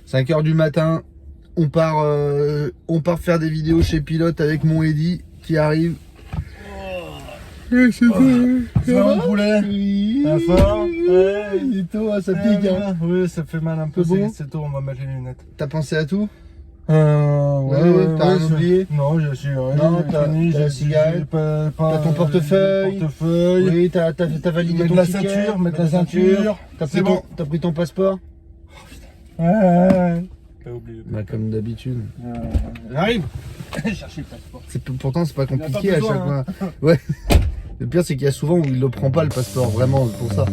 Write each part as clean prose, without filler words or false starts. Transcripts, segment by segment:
5 h du matin, on part faire des vidéos chez Pilote avec mon Eddy qui arrive. Ça va mon poulet? Oui. La forme? Ouais. Il est tôt, hein, ça pique. Hein. Oui, ça fait mal un peu. C'est bon? C'est tôt, on va mettre les lunettes. T'as pensé à tout? T'as rien oublié? Non, je suis rien. Non, t'as la cigarette, t'as ton portefeuille. Oui, t'as validé Mettre ton la ticket, ceinture, mettre la ceinture. T'as bon. pris ton passeport? Ouais. T'as oublié. Bah comme d'habitude. J'arrive. Chercher le passeport. Pourtant c'est pas compliqué pas à besoin, chaque fois. Ouais. Le pire c'est qu'il y a souvent où il le prend pas le passeport, vraiment pour ça.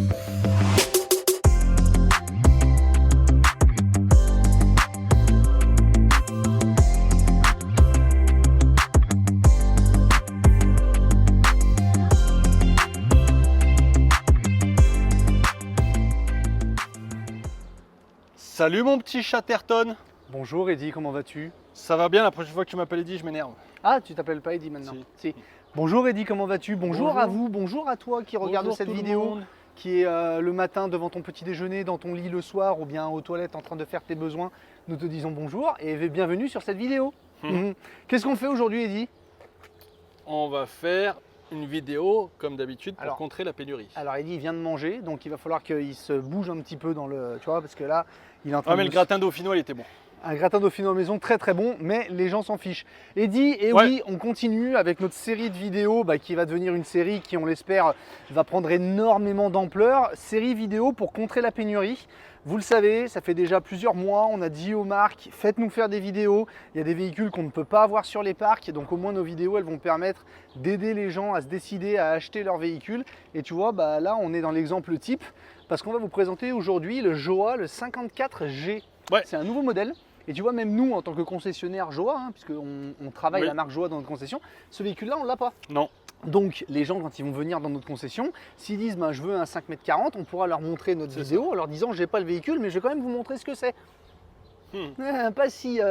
Salut mon petit Chatterton. Bonjour Eddy, comment vas-tu? Ça va bien, la prochaine fois que tu m'appelles Eddy, je m'énerve. Ah, tu t'appelles pas Eddy maintenant? Si. Bonjour Eddy, comment vas-tu? Bonjour Bonjour. à vous, bonjour à toi qui regarde Bonjour cette tout le vidéo, monde. qui est le matin devant ton petit déjeuner, dans ton lit le soir ou bien aux toilettes en train de faire tes besoins. Nous te disons bonjour et bienvenue sur cette vidéo. Qu'est-ce qu'on fait aujourd'hui Eddy? On va faire une vidéo comme d'habitude pour Alors- contrer la pénurie. Alors Eddy vient de manger, donc il va falloir qu'il se bouge un petit peu dans le... Tu vois, parce que là, il est en train Ah mais de... le gratin dauphinois il était bon. Un gratin dauphinois maison très très bon, mais les gens s'en fichent. Eddy, et Ouais. oui, on continue avec notre série de vidéos qui va devenir une série qui, on l'espère, va prendre énormément d'ampleur. Série vidéo pour contrer la pénurie. Vous le savez, ça fait déjà plusieurs mois, on a dit aux marques, faites-nous faire des vidéos. Il y a des véhicules qu'on ne peut pas avoir sur les parcs, donc au moins nos vidéos, elles vont permettre d'aider les gens à se décider à acheter leur véhicule. Et tu vois, là, on est dans l'exemple type, parce qu'on va vous présenter aujourd'hui le Joa, le 54G. Ouais. C'est un nouveau modèle. Et tu vois, même nous, en tant que concessionnaire Joa, puisqu'on travaille Oui. la marque Joa dans notre concession, ce véhicule-là, on ne l'a pas. Non. Donc, les gens, quand ils vont venir dans notre concession, s'ils disent je veux un 5,40 m, on pourra leur montrer notre vidéo en leur disant j'ai pas le véhicule, mais je vais quand même vous montrer ce que c'est. Pas si.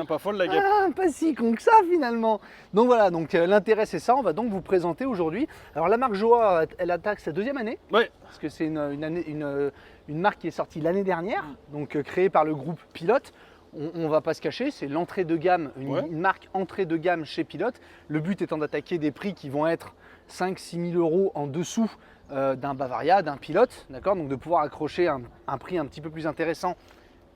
Pas folle la guêpe. Pas si con que ça finalement. Donc voilà, l'intérêt c'est ça, on va donc vous présenter aujourd'hui. Alors la marque Joa, elle attaque sa deuxième année, Ouais. parce que c'est une marque qui est sortie l'année dernière, donc créée par le groupe Pilote. On va pas se cacher, c'est l'entrée de gamme, une marque entrée de gamme chez Pilote. Le but étant d'attaquer des prix qui vont être 5-6 000 euros en dessous d'un Bavaria, d'un Pilote, d'accord. Donc de pouvoir accrocher un prix un petit peu plus intéressant,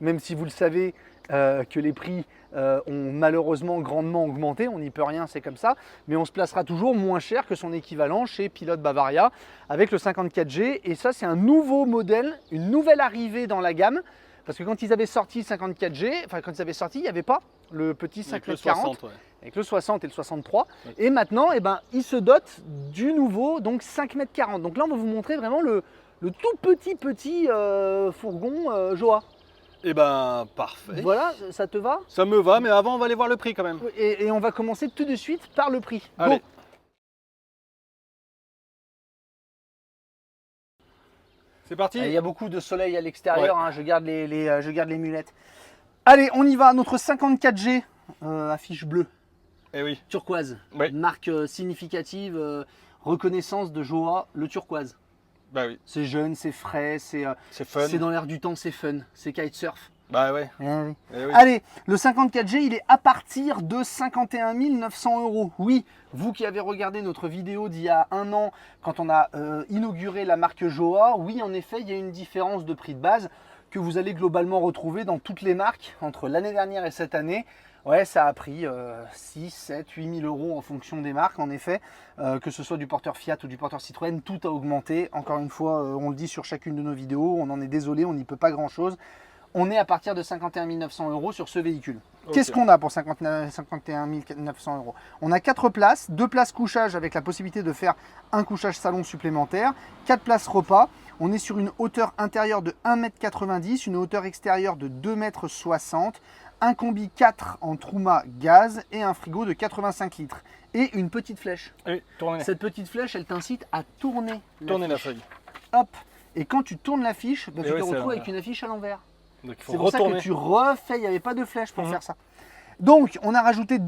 même si vous le savez que les prix ont malheureusement grandement augmenté, on n'y peut rien, c'est comme ça, mais on se placera toujours moins cher que son équivalent chez Pilote Bavaria avec le 54G. Et ça, c'est un nouveau modèle, une nouvelle arrivée dans la gamme. Parce que quand ils avaient sorti le 54G, quand ils avaient sorti, il n'y avait pas le petit 5,40 m avec le 60 et le 63. Ouais. Et maintenant, ils se dotent du nouveau, donc 5,40 m. Donc là, on va vous montrer vraiment le tout petit fourgon Joa. Parfait. Voilà, ça te va? Ça me va, mais avant on va aller voir le prix quand même. Et on va commencer tout de suite par le prix. Allez. Go. C'est parti. Il y a beaucoup de soleil à l'extérieur, je garde les mulettes. Allez, on y va, notre 54G, affiche bleue, Eh oui. turquoise, Ouais. marque significative, reconnaissance de Joa, le turquoise. Bah oui. C'est jeune, c'est frais, c'est fun. dans l'air du temps, c'est fun, c'est kitesurf. Bah ouais. Eh oui. Eh oui. Allez, le 54G, il est à partir de 51 900 euros. Oui, vous qui avez regardé notre vidéo d'il y a un an, quand on a inauguré la marque Joa, oui, en effet, il y a une différence de prix de base que vous allez globalement retrouver dans toutes les marques entre l'année dernière et cette année. Ouais, ça a pris 6, 7, 8 000 euros en fonction des marques, en effet. Que ce soit du porteur Fiat ou du porteur Citroën, tout a augmenté. Encore une fois, on le dit sur chacune de nos vidéos, on en est désolé, on n'y peut pas grand-chose. On est à partir de 51 900 euros sur ce véhicule. Okay. Qu'est-ce qu'on a pour 51 900 euros? On a 4 places, 2 places couchage avec la possibilité de faire un couchage salon supplémentaire, 4 places repas. On est sur une hauteur intérieure de 1,90 m, une hauteur extérieure de 2,60 m, un combi 4 en Truma gaz et un frigo de 85 litres. Et une petite flèche. Oui, tournez. Cette petite flèche, elle t'incite à tourner La fiche. feuille. Hop. Et quand tu tournes la fiche, tu te ouais, retrouves avec une affiche à l'envers. Donc il faut C'est pour ça retourner. que tu refais, il n'y avait pas de flèche pour faire ça. Donc on a rajouté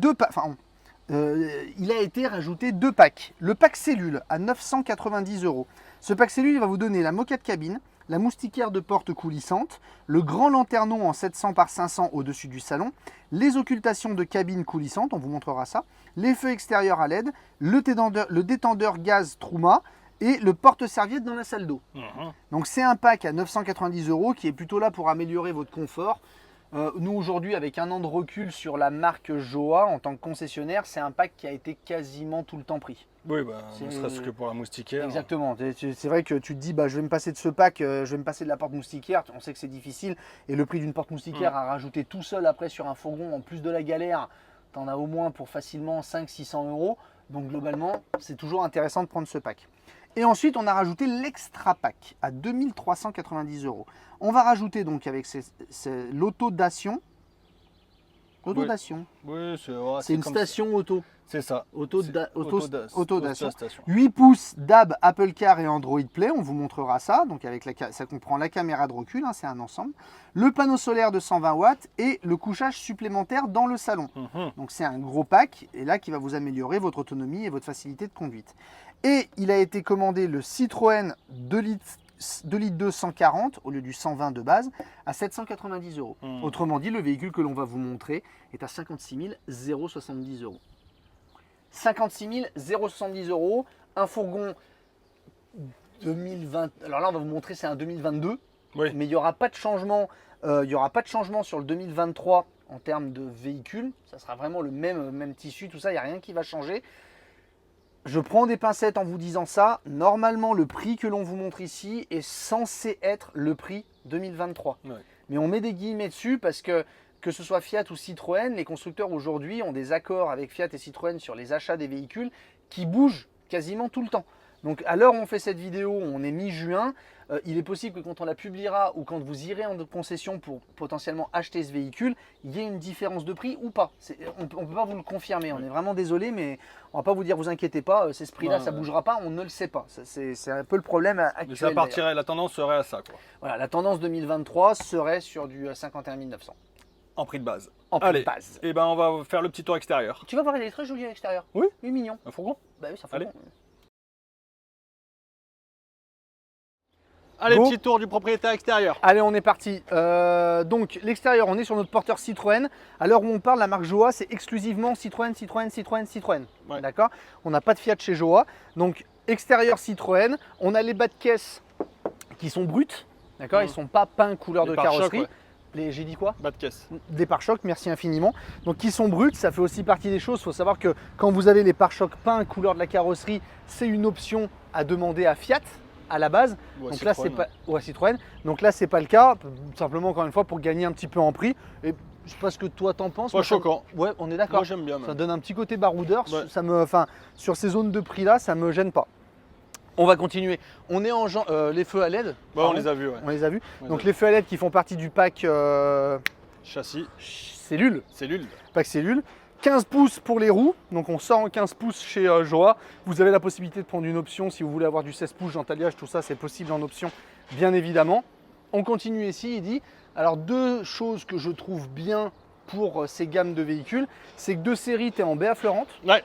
il a été rajouté 2 packs. Le pack cellule à 990 euros. Ce pack cellule il va vous donner la moquette cabine, la moustiquaire de porte coulissante, le grand lanternon en 700 par 500 au-dessus du salon, les occultations de cabine coulissantes, on vous montrera ça, les feux extérieurs à LED, le détendeur gaz Truma et le porte-serviette dans la salle d'eau. Donc c'est un pack à 990 € qui est plutôt là pour améliorer votre confort. Nous aujourd'hui, avec un an de recul sur la marque Joa en tant que concessionnaire, c'est un pack qui a été quasiment tout le temps pris. Oui, ne serait-ce que pour la moustiquaire. Exactement. C'est vrai que tu te dis, bah, je vais me passer de ce pack, je vais me passer de la porte moustiquaire. On sait que c'est difficile. Et le prix d'une porte moustiquaire à rajouter tout seul après sur un fourgon, en plus de la galère, tu en as au moins pour facilement 500-600 €. Donc globalement, c'est toujours intéressant de prendre ce pack. Et ensuite, on a rajouté l'extra pack à 2390 €. On va rajouter donc avec l'autodation. Autodation. Oui, c'est une station auto. C'est ça. Autodation. 8 pouces DAB, Apple Car et Android Play, on vous montrera ça. Donc avec ça comprend la caméra de recul, hein, c'est un ensemble. Le panneau solaire de 120 watts et le couchage supplémentaire dans le salon. Donc c'est un gros pack et là qui va vous améliorer votre autonomie et votre facilité de conduite. Et il a été commandé le Citroën 2 litres 140 au lieu du 120 de base à 790 €. Autrement dit, le véhicule que l'on va vous montrer est à 56 070 €. 56 070 €, un fourgon 2020. Alors là, on va vous montrer, c'est un 2022, mais il n'y aura pas de changement. Il y aura pas de changement sur le 2023 en termes de véhicule. Ça sera vraiment le même tissu, tout ça. Il n'y a rien qui va changer. Je prends des pincettes en vous disant ça. Normalement, le prix que l'on vous montre ici est censé être le prix 2023. Mais on met des guillemets dessus parce que ce soit Fiat ou Citroën, les constructeurs aujourd'hui ont des accords avec Fiat et Citroën sur les achats des véhicules qui bougent quasiment tout le temps. Donc à l'heure où on fait cette vidéo, on est mi-juin, il est possible que quand on la publiera ou quand vous irez en concession pour potentiellement acheter ce véhicule, il y ait une différence de prix ou pas. On ne peut pas vous le confirmer, on est vraiment désolé, mais on ne va pas vous dire vous inquiétez pas, c'est ce prix-là, ça ne bougera pas, on ne le sait pas. C'est un peu le problème actuel. Mais ça partirait, la tendance serait à ça, quoi. Voilà, la tendance 2023 serait sur du 51 900. En prix de base. En prix de base. Et ben on va faire le petit tour extérieur. Tu vas voir, il est très joli à l'extérieur. Oui. Il est mignon. Un fourgon. Bah oui, ça fait Allez. bon. Allez, petit tour du propriétaire extérieur. Allez, on est parti. Donc, l'extérieur, on est sur notre porteur Citroën. À l'heure où on parle, la marque Joa, c'est exclusivement Citroën. Ouais. D'accord. On n'a pas de Fiat chez Joa. Donc, extérieur Citroën. On a les bas de caisse qui sont bruts. D'accord. Ils ne sont pas peints couleur de carrosserie. J'ai dit quoi? Bas de caisse. Des pare-chocs, merci infiniment. Donc qui sont bruts, ça fait aussi partie des choses. Il faut savoir que quand vous avez les pare-chocs peints couleur de la carrosserie, c'est une option à demander à Fiat à la base. Ou à Donc Citroën, là, c'est pas ou à Citroën. Donc là, c'est pas le cas. Simplement encore une fois pour gagner un petit peu en prix. Et je sais pas ce que toi t'en penses. Pas choquant. Ouais, on est d'accord. Moi j'aime bien. Ça donne un petit côté baroudeur. Ouais. Ça me, sur ces zones de prix là, ça me gêne pas. On va continuer. On est en les feux à LED. On les a vus. Ouais. On les a vus. Donc les feux à LED qui font partie du pack châssis. Cellule. Pack cellule. 15 pouces pour les roues. Donc on sort en 15 pouces chez Joa. Vous avez la possibilité de prendre une option si vous voulez avoir du 16 pouces d'entaillage. Tout ça, c'est possible en option, bien évidemment. On continue ici. Il dit, alors deux choses que je trouve bien pour ces gammes de véhicules, c'est que de série, tu es en baie affleurante. Ouais.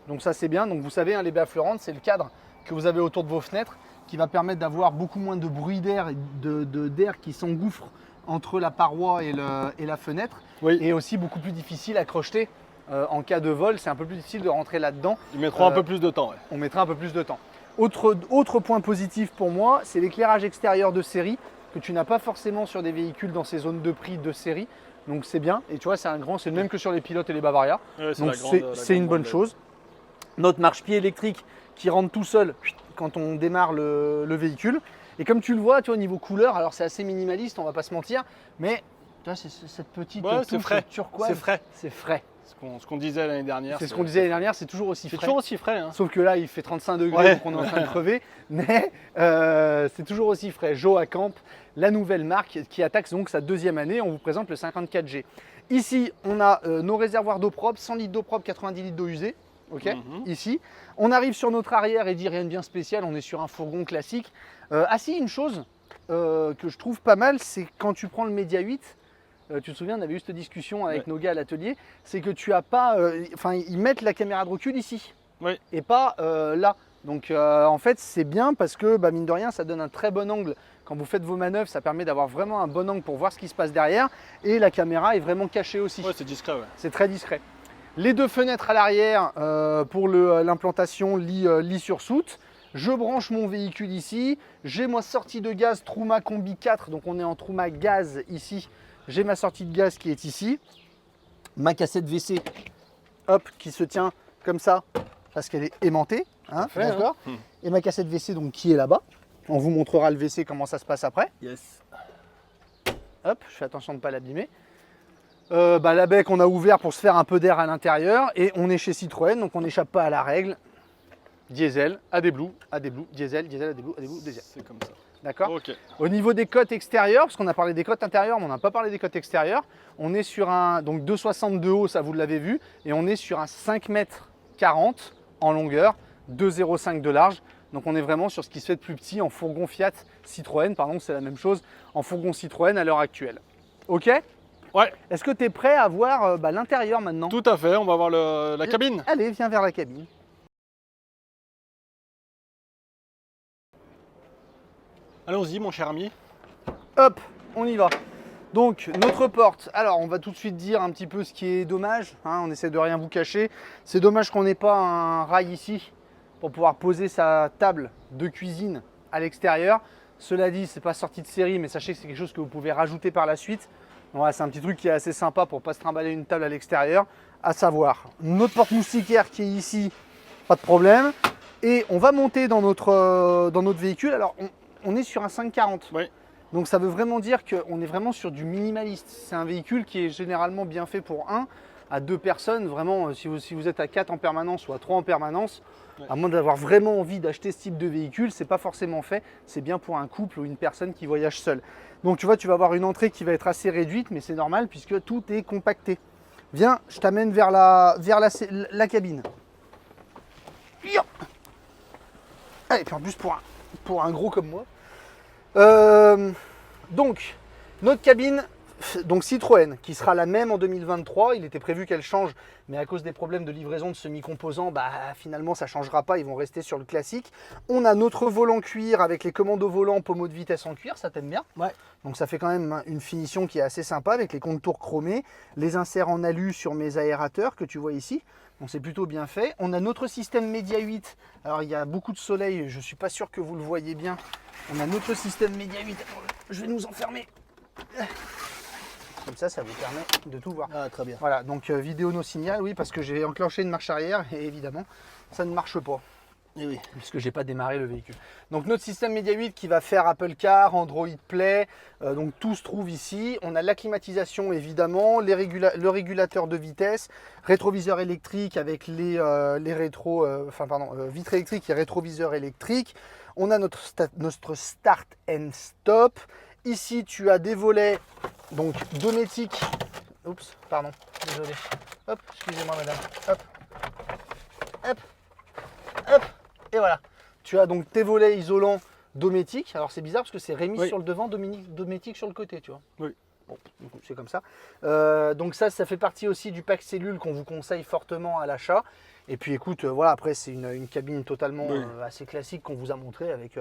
Donc ça, c'est bien. Donc vous savez, les baies affleurantes, c'est le cadre que vous avez autour de vos fenêtres qui va permettre d'avoir beaucoup moins de bruit d'air et d'air qui s'engouffre entre la paroi et la fenêtre. Oui. Et aussi beaucoup plus difficile à crocheter en cas de vol. C'est un peu plus difficile de rentrer là-dedans. Ils mettront un peu plus de temps. Ouais. On mettra un peu plus de temps. Autre point positif pour moi, c'est l'éclairage extérieur de série que tu n'as pas forcément sur des véhicules dans ces zones de prix de série. Donc c'est bien. Et tu vois, c'est le même que sur les Pilotes et les Bavaria. Ouais, donc c'est une bonne chose. Notre marche-pied électrique qui rentre tout seul quand on démarre le véhicule. Et comme tu le vois, tu vois, au niveau couleur, alors c'est assez minimaliste, on va pas se mentir, mais tu vois, c'est cette petite touche turquoise. C'est frais. C'est frais. Ce qu'on disait l'année dernière. C'est ce qu'on disait l'année dernière, c'est toujours aussi frais. C'est toujours aussi frais. Hein. Sauf que là, il fait 35 degrés, donc on est en train de crever. Mais c'est toujours aussi frais. Joa Camp, la nouvelle marque qui attaque donc sa deuxième année. On vous présente le 54G. Ici, on a nos réservoirs d'eau propre, 100 litres d'eau propre, 90 litres d'eau usée. Okay. Ici, on arrive sur notre arrière et dit rien de bien spécial, on est sur un fourgon classique. Si, une chose que je trouve pas mal, c'est quand tu prends le Media 8, tu te souviens, on avait eu cette discussion avec nos gars à l'atelier, c'est que tu as pas, ils mettent la caméra de recul ici et pas là. Donc en fait c'est bien parce que mine de rien ça donne un très bon angle. Quand vous faites vos manœuvres, ça permet d'avoir vraiment un bon angle pour voir ce qui se passe derrière. Et la caméra est vraiment cachée aussi. Ouais, c'est discret, ouais. C'est très discret. Les deux fenêtres à l'arrière pour l'implantation lit sur soute. Je branche mon véhicule ici. J'ai ma sortie de gaz Truma Combi 4. Donc on est en Truma gaz ici. J'ai ma sortie de gaz qui est ici. Ma cassette WC, hop, qui se tient comme ça parce qu'elle est aimantée. Hein, d'accord. Et ma cassette WC donc qui est là-bas. On vous montrera le WC comment ça se passe après. Yes. Hop, je fais attention de ne pas l'abîmer. La bec on a ouvert pour se faire un peu d'air à l'intérieur et on est chez Citroën donc on n'échappe pas à la règle. Diesel, AdBlue, diesel, AdBlue, diesel. C'est comme ça. D'accord. Ok. Au niveau des cotes extérieures, parce qu'on a parlé des cotes intérieures, mais on n'a pas parlé des cotes extérieures, on est sur un donc 2,60 de haut, ça vous l'avez vu, et on est sur un 5,40 m en longueur, 2,05 de large. Donc on est vraiment sur ce qui se fait de plus petit en fourgon Fiat Citroën, pardon, c'est la même chose en fourgon Citroën à l'heure actuelle. Ok? Ouais. Est-ce que tu es prêt à voir l'intérieur maintenant? Tout à fait, on va voir la cabine. Allez, viens vers la cabine. Allons-y, mon cher ami. Hop, on y va. Donc notre porte, alors on va tout de suite dire un petit peu ce qui est dommage, hein, on essaie de rien vous cacher. C'est dommage qu'on n'ait pas un rail ici pour pouvoir poser sa table de cuisine à l'extérieur. Cela dit, c'est pas sorti de série, mais sachez que c'est quelque chose que vous pouvez rajouter par la suite. Voilà, c'est un petit truc qui est assez sympa pour ne pas se trimballer une table à l'extérieur. À savoir, notre porte moustiquaire qui est ici, pas de problème. Et on va monter dans notre véhicule. Alors on est sur un 540. Oui. Donc ça veut vraiment dire qu'on est vraiment sur du minimaliste. C'est un véhicule qui est généralement bien fait pour 1 à 2 personnes. Vraiment, si vous êtes à 4 en permanence ou à 3 en permanence, ouais. À moins d'avoir vraiment envie d'acheter ce type de véhicule, c'est pas forcément fait. C'est bien pour un couple ou une personne qui voyage seule. Donc tu vois, tu vas avoir une entrée qui va être assez réduite, mais c'est normal puisque tout est compacté. Viens, je t'amène vers la cabine. Allez, puis en plus pour un gros comme moi. Donc, notre cabine, donc Citroën, qui sera la même en 2023. Il était prévu qu'elle change, mais à cause des problèmes de livraison de semi-composants, finalement ça ne changera pas, ils vont rester sur le classique. On a notre volant cuir avec les commandes au volant, pommeau de vitesse en cuir, ça t'aime bien? Ouais. Donc ça fait quand même une finition qui est assez sympa avec les contours chromés, les inserts en alu sur mes aérateurs que tu vois ici. Donc c'est plutôt bien fait. On a notre système Media 8. Alors il y a beaucoup de soleil, je ne suis pas sûr que vous le voyez bien. On a notre système Media 8. Je vais nous enfermer. Comme ça vous permet de tout voir. Ah, très bien. Voilà, donc vidéo no signal, oui, parce que j'ai enclenché une marche arrière et évidemment, ça ne marche pas. Et oui. Puisque j'ai pas démarré le véhicule. Donc notre système Media 8 qui va faire Apple Car, Android Play, donc tout se trouve ici. On a la climatisation évidemment, le régulateur de vitesse, rétroviseur électrique avec vitres électriques et rétroviseur électrique. On a notre start and stop. Ici tu as des volets donc Dometic. Oups, pardon, désolé. Hop, excusez-moi madame. Hop, hop, hop. Et voilà, tu as donc tes volets isolants Dometic. Alors c'est bizarre parce que c'est Rémi sur le devant, Dometic sur le côté, tu vois. Oui. Bon, c'est comme ça. Donc ça fait partie aussi du pack cellule qu'on vous conseille fortement à l'achat. Et puis écoute, voilà, après c'est une cabine totalement assez classique qu'on vous a montré avec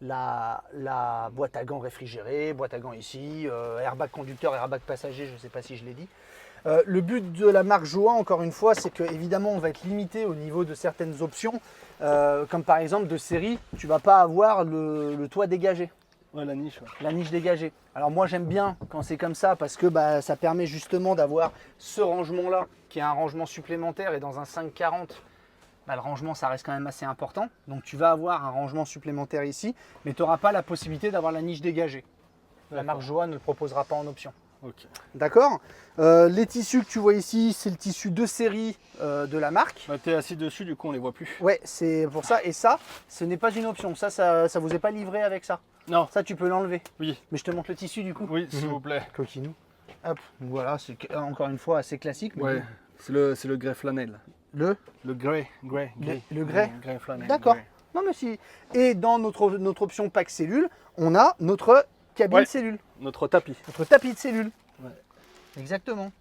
la boîte à gants réfrigérée, boîte à gants ici, airbag conducteur, airbag passager, je ne sais pas si je l'ai dit. Le but de la marque Joa, encore une fois, c'est que évidemment on va être limité au niveau de certaines options, comme par exemple de série, tu ne vas pas avoir le toit dégagé. Ouais, la niche. Ouais. La niche dégagée. Alors moi j'aime bien quand c'est comme ça parce que ça permet justement d'avoir ce rangement là qui est un rangement supplémentaire et dans un 540 le rangement ça reste quand même assez important. Donc tu vas avoir un rangement supplémentaire ici mais tu n'auras pas la possibilité d'avoir la niche dégagée. La marque Joa ne le proposera pas en option. Okay. D'accord. Les tissus que tu vois ici, c'est le tissu de série de la marque. Tu es assis dessus, du coup on les voit plus. Ouais, c'est pour ça. Et ça, ce n'est pas une option. Ça vous est pas livré avec ça. Non. Ça, tu peux l'enlever. Oui. Mais je te montre le tissu du coup. Oui, s'il vous plaît. Coquinou. Hop, voilà, c'est encore une fois assez classique. Ouais, c'est le grès flanelle. Le grès. Le grès. Grès flanelle. D'accord. Non mais si. Et dans notre option pack cellule, on a notre cabine cellule. Notre tapis. Notre tapis de cellule. Ouais. Exactement.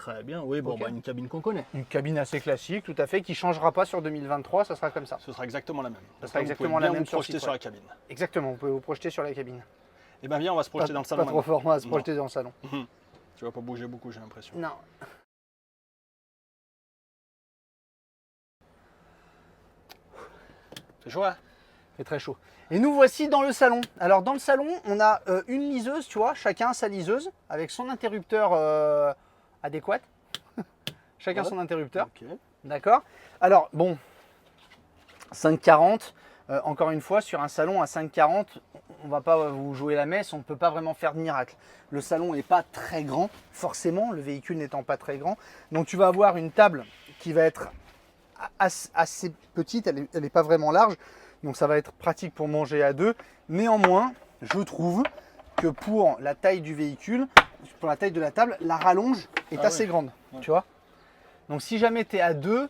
Très bien, oui, bon, Ok. bah, une cabine qu'on connaît. Une cabine assez classique, tout à fait, qui ne changera pas sur 2023, ça sera comme ça. Ce sera exactement la même. Ça sera Vous exactement pouvez la bien même vous sur projeter site, sur ouais. la cabine. Exactement, vous pouvez vous projeter sur la cabine. Eh bien, viens, on va se projeter dans le salon. Pas trop fort, on va se Non. projeter dans le salon. maintenant. Tu vas pas bouger beaucoup, j'ai l'impression. Non. C'est chaud, hein? C'est très chaud. Et nous voici dans le salon. Alors dans le salon, on a une liseuse, tu vois, chacun sa liseuse, avec son interrupteur adéquat. Chacun Ouais. son interrupteur, Ok. d'accord? Alors bon, 540, encore une fois, sur un salon à 540, on va pas vous jouer la messe, on ne peut pas vraiment faire de miracle. Le salon n'est pas très grand, forcément, le véhicule n'étant pas très grand. Donc tu vas avoir une table qui va être assez petite, elle n'est pas vraiment large, donc ça va être pratique pour manger à deux. Néanmoins, je trouve que pour la taille du véhicule, pour la taille de la table, la rallonge est Ah assez ouais. grande, Ouais. tu vois. Donc si jamais tu es à deux,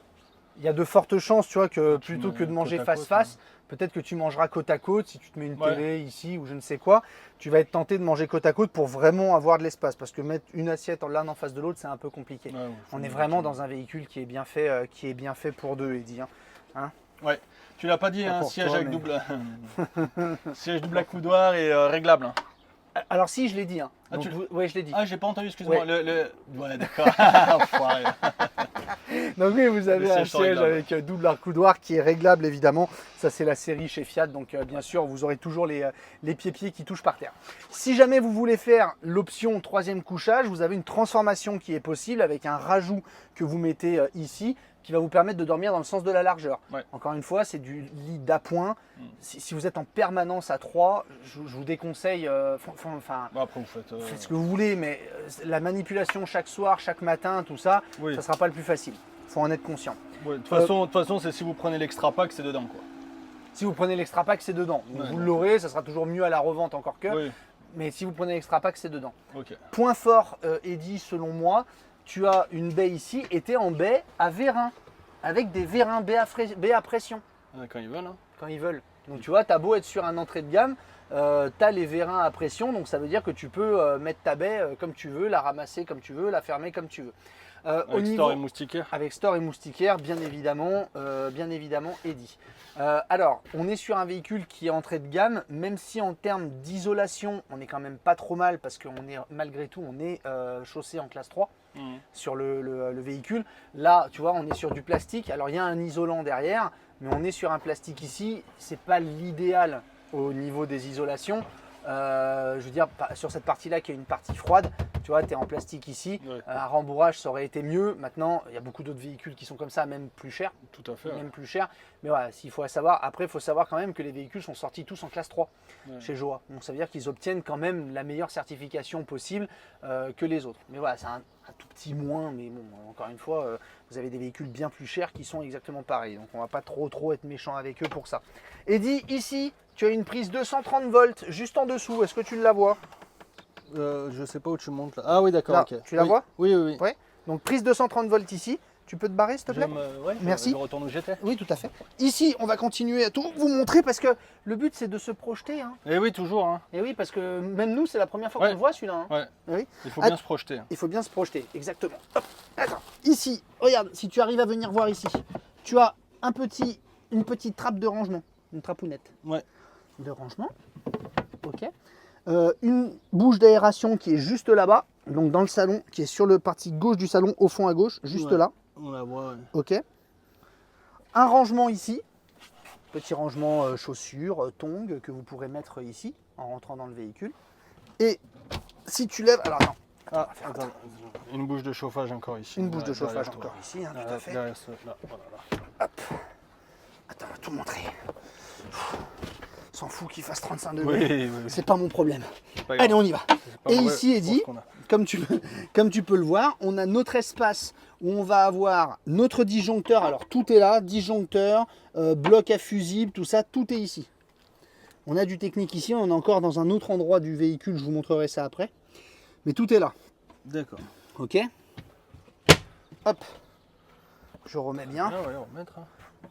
il y a de fortes chances, tu vois, que Tu plutôt mets que de manger côte à côte, face-face, peut-être que tu mangeras côte à côte. Si tu te mets une Ouais. télé ici ou je ne sais quoi, tu vas être tenté de manger côte à côte pour vraiment avoir de l'espace. Parce que mettre une assiette l'un en face de l'autre, c'est un peu compliqué. Ouais, ouais, faut On est une- vraiment dans un véhicule qui est bien fait pour deux, Eddy, hein. Ouais. Tu l'as pas dit, Pas un pour siège toi, avec mais- double. Siège double accoudoir et réglable. Hein. Alors si, je l'ai dit. Ah, Donc, tu- ouais, je l'ai dit. Ah, j'ai pas entendu, excuse-moi. Ouais. Ouais, d'accord. Enfoiré. Donc oui, vous avez Les un sièges sont siège réglables. avec double accoudoir qui est réglable évidemment. Ça c'est la série chez Fiat, donc bien sûr vous aurez toujours les pieds qui touchent par terre. Si jamais vous voulez faire l'option troisième couchage, vous avez une transformation qui est possible avec un rajout que vous mettez ici, qui va vous permettre de dormir dans le sens de la largeur. Ouais. Encore une fois, c'est du lit d'appoint. Si vous êtes en permanence à 3, je vous déconseille, enfin, Bon, après, vous faites. faites ce que vous voulez, mais la manipulation chaque soir, chaque matin, tout ça, Oui. ça ne sera pas le plus facile. Il faut en être conscient. Ouais, de toute façon, c'est si vous prenez l'extra pack, c'est dedans, quoi. Si vous prenez l'extra pack, c'est dedans. Donc, Ouais, vous ouais. l'aurez, ça sera toujours mieux à la revente encore que. Oui. Mais si vous prenez l'extra pack, c'est dedans. Ok. Point fort, Eddy, selon moi, tu as une baie ici et tu es en baie à vérin, avec des vérins baie à pression. Quand ils veulent. Hein. Quand ils veulent. Donc tu vois, tu as beau être sur un entrée de gamme, tu as les vérins à pression, donc ça veut dire que tu peux mettre ta baie comme tu veux, la ramasser comme tu veux, la fermer comme tu veux. Avec store et moustiquaire. Avec store et moustiquaire, bien évidemment, Eddy. Alors, on est sur un véhicule qui est entrée de gamme, même si en termes d'isolation, on est quand même pas trop mal, parce qu'on est malgré tout, on est chaussé en classe 3. Mhm. Sur le véhicule. Là, tu vois, on est sur du plastique. Alors, il y a un isolant derrière, mais on est sur un plastique ici. C'est pas l'idéal au niveau des isolations. Je veux dire, sur cette partie-là, qui est une partie froide, tu vois, tu es en plastique ici. Ouais. Un rembourrage, ça aurait été mieux. Maintenant, il y a beaucoup d'autres véhicules qui sont comme ça, même plus chers. Tout à fait. Ouais. Même plus chers. Mais voilà, s'il faut savoir. Après, il faut savoir quand même que les véhicules sont sortis tous en classe 3 Ouais. chez Joa. Donc, ça veut dire qu'ils obtiennent quand même la meilleure certification possible que les autres. Mais voilà, c'est un tout petit moins. Mais bon, encore une fois, vous avez des véhicules bien plus chers qui sont exactement pareils. Donc, on va pas trop être méchant avec eux pour ça. Eddy, ici, tu as une prise 230 volts juste en dessous. Est-ce que tu la vois? Je sais pas où tu montes là. Ah oui, d'accord. Là, Ok. tu la Oui. vois? Oui, oui, oui. Ouais. Donc, prise 230 volts ici. Tu peux te barrer, s'il te plaît? Ouais, Merci. Je retourne où j'étais. Oui, tout à fait. Ici, on va continuer à tout vous montrer parce que le but, c'est de se projeter. Hein. Et oui, toujours. Hein. Et oui, parce que même nous, c'est la première fois Ouais. qu'on le voit celui-là. Hein. Ouais. Eh oui. Il faut Ah. bien se projeter. Il faut bien se projeter, exactement. Hop, attends, ici, regarde, si tu arrives à venir voir ici, tu as une petite trappe de rangement, une trapounette Ouais. de rangement. Ok. Une bouche d'aération qui est juste là-bas, donc dans le salon, qui est sur le partie gauche du salon, au fond à gauche, juste Ouais. là. On la voit. Ouais. Ok. Un rangement ici, petit rangement chaussures, tongs que vous pourrez mettre ici en rentrant dans le véhicule. Et si tu lèves, alors attends, Ah, attends. Une bouche de chauffage encore ici. une bouche de Ouais, chauffage derrière toi. encore ici, hein, tout à fait. Derrière ce, là, voilà, là. Hop. Attends, on va tout montrer. S'en fout qu'il fasse 35 degrés. Oui, oui, oui. C'est pas mon problème. C'est pas grave. Allez, on y va. C'est pas Et mauvais ici, pour Eddy, ce qu'on a. comme tu peux le voir, on a notre espace où on va avoir notre disjoncteur. Alors tout est là, disjoncteur, bloc à fusible, tout ça, tout est ici. On a du technique ici, on est encore dans un autre endroit du véhicule, je vous montrerai ça après. Mais tout est là, D'accord. ok? Hop, je remets bien. Ah ouais, remettre.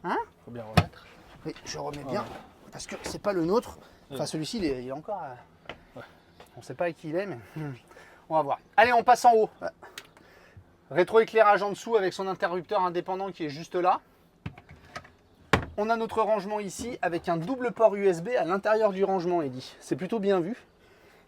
Hein? Faut bien remettre. Oui, je remets Ah bien, ouais. parce que c'est pas le nôtre. Enfin, Ouais. celui-ci, il est encore... Ouais. On sait pas avec qui il est, mais on va voir. Allez, on passe en haut. Rétroéclairage en dessous avec son interrupteur indépendant qui est juste là. On a notre rangement ici avec un double port USB à l'intérieur du rangement, Eddy. C'est plutôt bien vu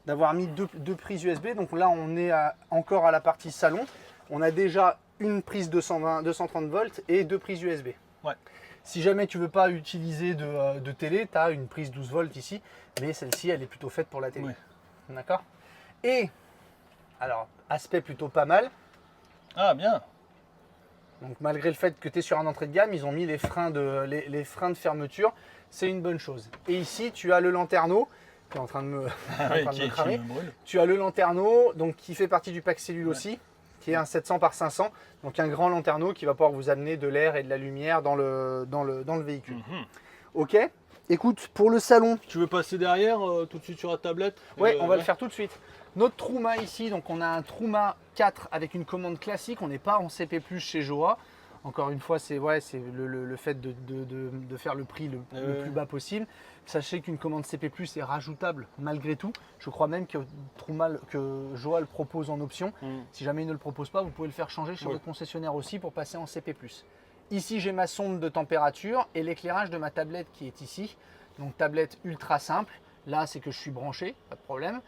d'avoir mis deux prises USB. Donc là, on est encore à la partie salon. On a déjà une prise 230 volts et 2 prises USB. Ouais. Si jamais tu ne veux pas utiliser de télé, tu as une prise 12 volts ici. Mais celle-ci, elle est plutôt faite pour la télé. Ouais. D'accord. Et, alors, aspect plutôt pas mal. Ah, bien. Donc malgré le fait que tu es sur un entrée de gamme, ils ont mis les freins de fermeture. C'est une bonne chose. Et ici, tu as le lanterneau qui est en train de me, cramer. Tu as le lanterneau donc, qui fait partie du pack cellule aussi, qui est un 700 par 500. Donc un grand lanterneau qui va pouvoir vous amener de l'air et de la lumière dans le véhicule. Ok. Écoute, pour le salon... Tu veux passer derrière tout de suite sur la tablette? Oui, on va le faire tout de suite. Notre Truma ici, donc on a un Truma 4 avec une commande classique. On n'est pas en CP+, chez Joa. Encore une fois, c'est le fait de faire le prix le plus bas possible. Sachez qu'une commande CP+, est rajoutable malgré tout. Je crois même que Joa le propose en option. Si jamais il ne le propose pas, vous pouvez le faire changer chez votre concessionnaire aussi pour passer en CP+. Ici, j'ai ma sonde de température et l'éclairage de ma tablette qui est ici. Donc tablette ultra simple. Là, c'est que je suis branché, pas de problème.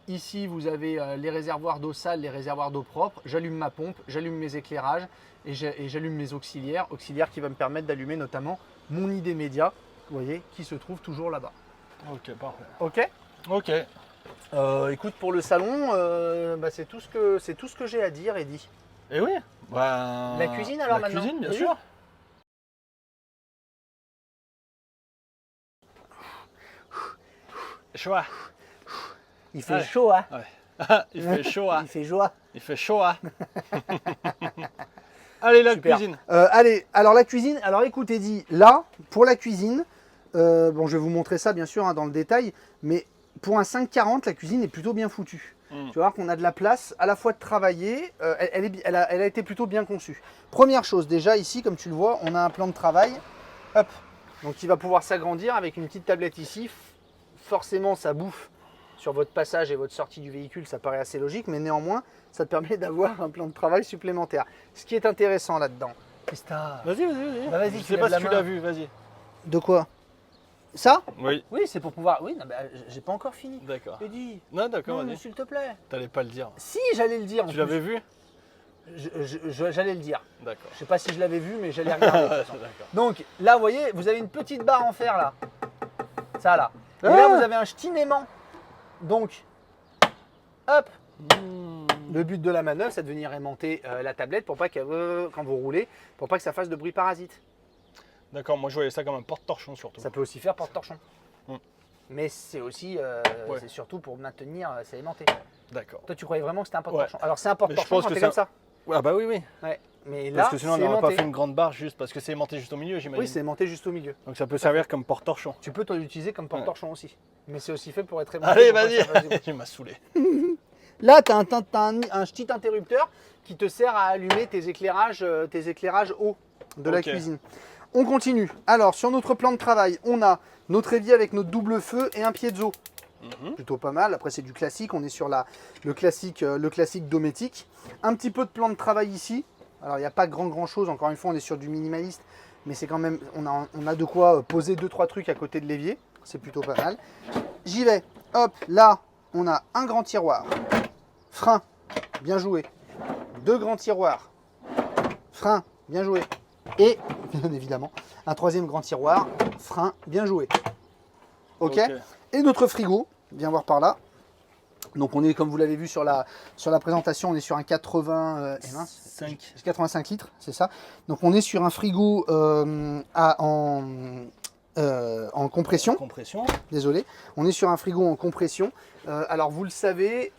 Ici, vous avez les réservoirs d'eau sale, les réservoirs d'eau propre. J'allume ma pompe, j'allume mes éclairages et j'allume mes auxiliaires qui va me permettre d'allumer notamment mon ID média, vous voyez, qui se trouve toujours là-bas. Ok, parfait. Ok. Ok. Écoute, pour le salon, c'est tout ce que j'ai à dire, Eddy. Et oui. Bah, la cuisine alors la maintenant. Cuisine, bien Oui. sûr. Chaud. Il fait Allez. chaud, hein. Ouais. Il fait chaud. Il fait joie. Il fait chaud. Allez, la Super. cuisine. Allez, alors la cuisine. Alors écoute, Eddy, là, pour la cuisine, bon, je vais vous montrer ça bien sûr hein, dans le détail, mais pour un 540, la cuisine est plutôt bien foutue. Tu vas voir qu'on a de la place à la fois de travailler, elle a été plutôt bien conçue. Première chose, déjà ici, comme tu le vois, on a un plan de travail, hop, donc il va pouvoir s'agrandir avec une petite tablette ici. Forcément, ça bouffe sur votre passage et votre sortie du véhicule, ça paraît assez logique, mais néanmoins, ça te permet d'avoir un plan de travail supplémentaire. Ce qui est intéressant là-dedans. Vas-y. Bah, vas-y, Je tu sais lèves pas la si tu main. l'as vu, vas-y. De quoi? Ça? Oui. Oui, c'est pour pouvoir... Oui, non, bah, j'ai pas encore fini. D'accord. Eddy, Non, d'accord, non, mais vas-y. s'il te plaît. T'allais pas le dire. Si, j'allais le dire. en Tu plus. l'avais vu? J'allais le dire. D'accord. Je sais pas si je l'avais vu, mais j'allais regarder. de toute façon. D'accord. Donc là, vous voyez, vous avez une petite barre en fer là. Ça là. Et là, vous avez un ch'ti aimant. Donc, hop. Le but de la manœuvre, c'est de venir aimanter la tablette pour pas que, quand vous roulez, pour pas que ça fasse de bruit parasite. D'accord, moi je voyais ça comme un porte-torchon surtout. Ça peut aussi faire porte-torchon. Mm. Mais c'est aussi, Ouais. c'est surtout pour maintenir, c'est aimanté. D'accord. Toi, tu croyais vraiment que c'était un porte-torchon? Alors, c'est un porte-torchon pense quand que c'est ça- comme ça. Ah bah oui. Ouais. Mais là, Parce que sinon on c'est n'aurait pas aimanté. fait une grande barre juste parce que c'est aimanté juste au milieu, j'imagine. Oui, c'est aimanté juste au milieu. Donc ça peut servir comme porte-torchon. Tu peux l'utiliser comme porte-torchon aussi. Mais c'est aussi fait pour être aimanté. Allez, pour pas que ça fasse du bruit. vas-y. Tu m'as saoulé. Là, tu as un petit interrupteur qui te sert à allumer tes éclairages haut de la Ok. cuisine. On continue. Alors, sur notre plan de travail, on a notre évier avec notre double feu et un piezo. Plutôt pas mal. Après, c'est du classique. On est sur le classique dométique. Un petit peu de plan de travail ici. Alors, il n'y a pas grand chose. Encore une fois, on est sur du minimaliste. Mais c'est quand même, on a de quoi poser 2-3 trucs à côté de l'évier. C'est plutôt pas mal. J'y vais. Hop, là, on a un grand tiroir. Frein, bien joué. 2 grands tiroirs. Frein, bien joué. Et, bien évidemment, un 3e grand tiroir. Frein, bien joué. Ok. Et notre frigo, viens voir par là. Donc on est, comme vous l'avez vu sur la présentation, on est sur un 85 litres, c'est ça. Donc on est sur un frigo en compression. Désolé. On est sur un frigo en compression. Alors vous le savez,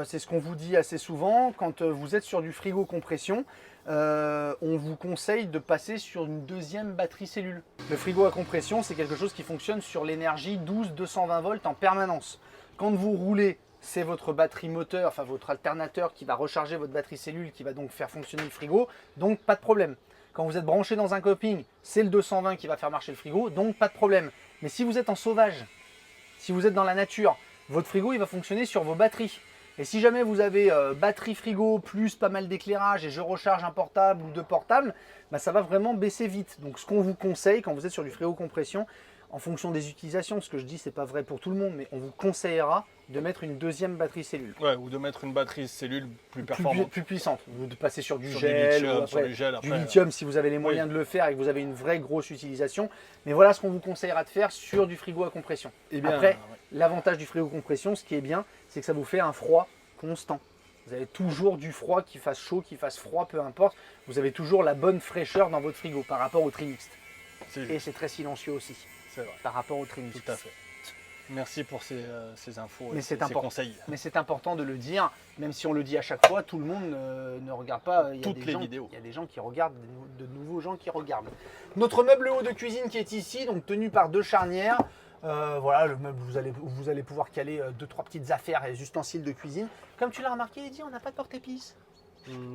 c'est ce qu'on vous dit assez souvent, quand vous êtes sur du frigo compression, on vous conseille de passer sur une 2e batterie cellule. Le frigo à compression, c'est quelque chose qui fonctionne sur l'énergie 12-220 volts en permanence. Quand vous roulez, c'est votre batterie moteur, enfin votre alternateur qui va recharger votre batterie cellule, qui va donc faire fonctionner le frigo, donc pas de problème. Quand vous êtes branché dans un camping, c'est le 220 qui va faire marcher le frigo, donc pas de problème. Mais si vous êtes en sauvage, si vous êtes dans la nature, votre frigo il va fonctionner sur vos batteries. Et si jamais vous avez batterie frigo plus pas mal d'éclairage et je recharge un portable ou deux portables, bah, ça va vraiment baisser vite. Donc ce qu'on vous conseille quand vous êtes sur du frigo compression, en fonction des utilisations, ce que je dis c'est pas vrai pour tout le monde, mais on vous conseillera de mettre une deuxième batterie cellule. Ouais, ou de mettre une batterie cellule plus performante. Plus puissante, ou de passer sur du Sur gel, du lithium, ou après, sur du gel, du après, lithium si vous avez les moyens de le faire et que vous avez une vraie grosse utilisation. Mais voilà ce qu'on vous conseillera de faire sur du frigo à compression. Eh bien, Après, ouais. l'avantage du frigo compression, ce qui est bien, c'est que ça vous fait un froid constant. Vous avez toujours du froid, qu'il fasse chaud, qu'il fasse froid, peu importe. Vous avez toujours la bonne fraîcheur dans votre frigo par rapport au trimixte. Et c'est très silencieux aussi C'est vrai. par rapport au trimixte. Tout à fait. Merci pour ces infos Mais et c'est ces important. conseils. Mais c'est important de le dire, même si on le dit à chaque fois, tout le monde ne regarde pas. Il y a Toutes des les gens, vidéos. Il y a des gens qui regardent, de nouveaux gens qui regardent. Notre meuble haut de cuisine qui est ici, donc tenu par deux charnières. Voilà, le meuble, vous allez pouvoir caler 2-3 petites affaires et ustensiles de cuisine. Comme tu l'as remarqué, Eddy, on n'a pas de porte-épices.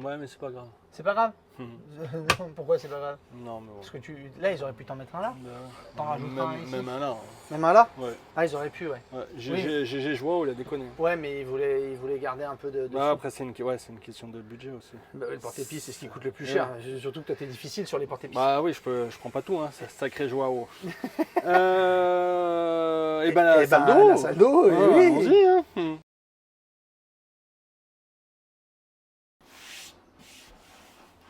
Ouais, mais c'est pas grave. C'est pas grave. Mhm. Pourquoi c'est pas grave? Non, mais bon. Parce que là, ils auraient pu t'en mettre un là. T'en rajouteras un ici. Même un là. Même un là? Ouais. Ah, ils auraient pu, ouais. Ouais. Oui. GG Joao, il a déconné. Ouais, mais ils voulaient garder un peu de Bah, sous. après, c'est une question de budget aussi. Bah, le porte-épices, c'est ce qui coûte le plus Ouais. cher. Surtout que toi, t'es difficile sur les porte-épices. Bah oui, je prends pas tout, hein. C'est sacré Joao. Et ben la salle d'eau. La salle d'eau, oui. Allons-y, hein.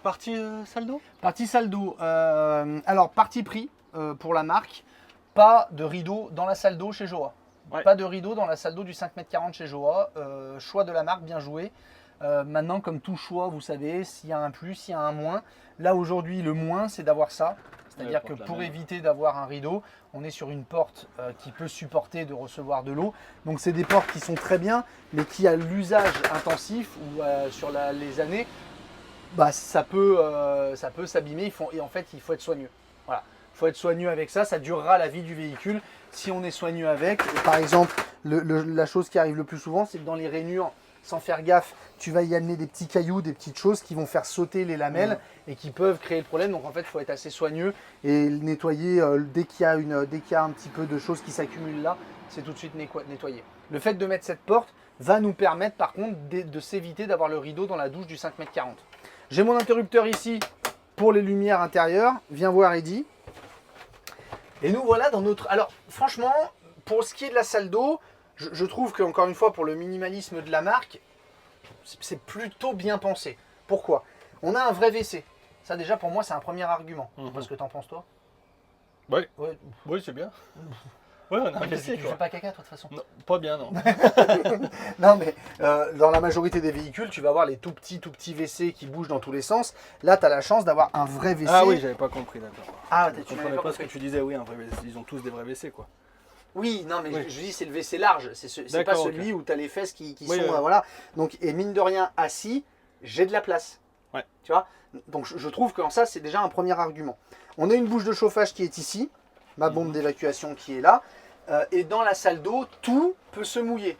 Partie salle d'eau. Partie salle d'eau. Alors, parti pris pour la marque, pas de rideau dans la salle d'eau chez Joa. Ouais. Pas de rideau dans la salle d'eau du 5,40 m chez Joa. Choix de la marque, bien joué. Maintenant, comme tout choix, vous savez, s'il y a un plus, il y a un moins. Là, aujourd'hui, le moins, c'est d'avoir ça. C'est-à-dire que pour éviter d'avoir un rideau, on est sur une porte qui peut supporter de recevoir de l'eau. Donc, c'est des portes qui sont très bien, mais qui, à l'usage intensif ou sur les années, bah, ça peut s'abîmer et en fait il faut être soigneux. Voilà, il faut être soigneux avec ça, ça durera la vie du véhicule si on est soigneux avec. Et par exemple, la chose qui arrive le plus souvent, c'est que dans les rainures, sans faire gaffe, tu vas y amener des petits cailloux, des petites choses qui vont faire sauter les lamelles et qui peuvent créer le problème. Donc en fait, il faut être assez soigneux et le nettoyer dès qu'il y a un petit peu de choses qui s'accumulent là, c'est tout de suite nettoyer. Le fait de mettre cette porte va nous permettre par contre de s'éviter d'avoir le rideau dans la douche du 5,40 m. J'ai mon interrupteur ici pour les lumières intérieures. Viens voir Eddy. Et nous voilà dans notre... Alors franchement, pour ce qui est de la salle d'eau, je trouve qu'encore une fois, pour le minimalisme de la marque, c'est plutôt bien pensé. Pourquoi? On a un vrai WC. Ça déjà pour moi c'est un premier argument. Je sais pas ce que t'en penses toi. Ouais. Ouais. Oui, c'est bien. Ouais, on a un Tu WC, fais quoi. pas caca toi de toute façon. Non, pas bien, non. Non mais dans la majorité des véhicules, tu vas avoir les tout petits WC qui bougent dans tous les sens. Là, tu as la chance d'avoir un vrai WC. Ah oui, j'avais pas compris, d'accord. Ah, Je tu comprenais n'avais pas ce que compris. tu disais, oui, un vrai WC. Ils ont tous des vrais WC, quoi. Oui, non mais Oui. je dis c'est le WC large. C'est pas D'accord, celui où tu as les fesses qui Oui, sont... oui. voilà. Donc, et mine de rien, assis, j'ai de la place. Ouais. Tu vois. Donc je trouve que ça, c'est déjà un premier argument. On a une bouche de chauffage qui est ici. Ma bombe d'évacuation qui est là. Et dans la salle d'eau, tout peut se mouiller.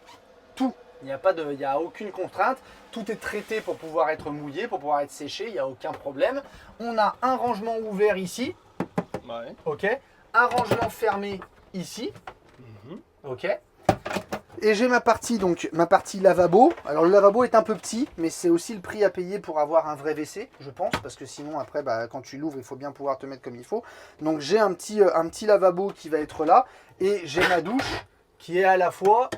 Tout. Il n'y a aucune contrainte. Tout est traité pour pouvoir être mouillé, pour pouvoir être séché. Il n'y a aucun problème. On a un rangement ouvert ici. Ouais. Ok. Un rangement fermé ici. Mhm. Ok. Et j'ai ma partie lavabo. Alors le lavabo est un peu petit, mais c'est aussi le prix à payer pour avoir un vrai WC, je pense, parce que sinon après, quand tu l'ouvres, il faut bien pouvoir te mettre comme il faut. Donc j'ai un petit lavabo qui va être là, et j'ai ma douche qui est à la fois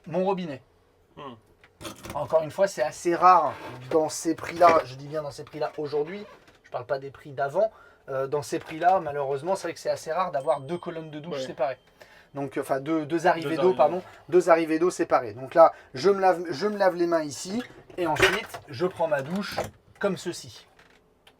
mon robinet. Encore une fois, c'est assez rare dans ces prix-là. Je dis bien dans ces prix-là aujourd'hui. Je ne parle pas des prix d'avant. Dans ces prix-là, malheureusement, c'est vrai que c'est assez rare d'avoir deux colonnes de douche séparées. Donc, enfin, deux arrivées d'eau, pardon. Deux arrivées d'eau séparées. Donc là, je me lave les mains ici. Et ensuite, je prends ma douche comme ceci.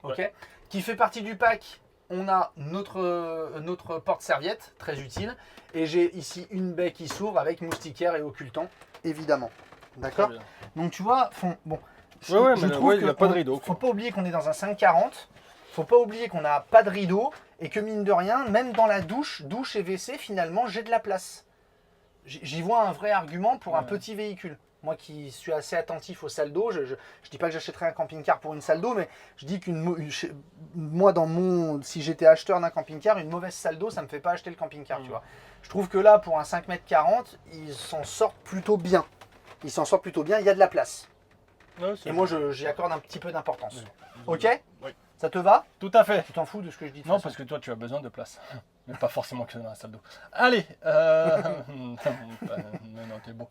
Ok. Ouais. Qui fait partie du pack. On a notre porte-serviette, très utile. Et j'ai ici une baie qui s'ouvre avec moustiquaire et occultant, évidemment. D'accord. Donc tu vois, bon, je trouve il n'y a pas de rideau. Faut pas oublier qu'on est dans un 540. Faut pas oublier qu'on n'a pas de rideau et que mine de rien, même dans la douche et WC, finalement, j'ai de la place. J'y vois un vrai argument pour un petit véhicule. Moi qui suis assez attentif aux salles d'eau, je dis pas que j'achèterais un camping-car pour une salle d'eau, mais je dis moi, si j'étais acheteur d'un camping-car, une mauvaise salle d'eau, ça me fait pas acheter le camping-car, tu vois. Je trouve que là, pour un 5,40 m, ils s'en sortent plutôt bien. il s'en sort plutôt bien, il y a de la place. Ouais, Et moi, j'y accorde un petit peu d'importance. Oui. Ok? Oui. Ça te va? Tout à fait. Tu t'en fous de ce que je dis? de toute Non, façon. parce que toi, tu as besoin de place. Mais pas forcément que dans la salle d'eau. Allez. Non, t'es beau.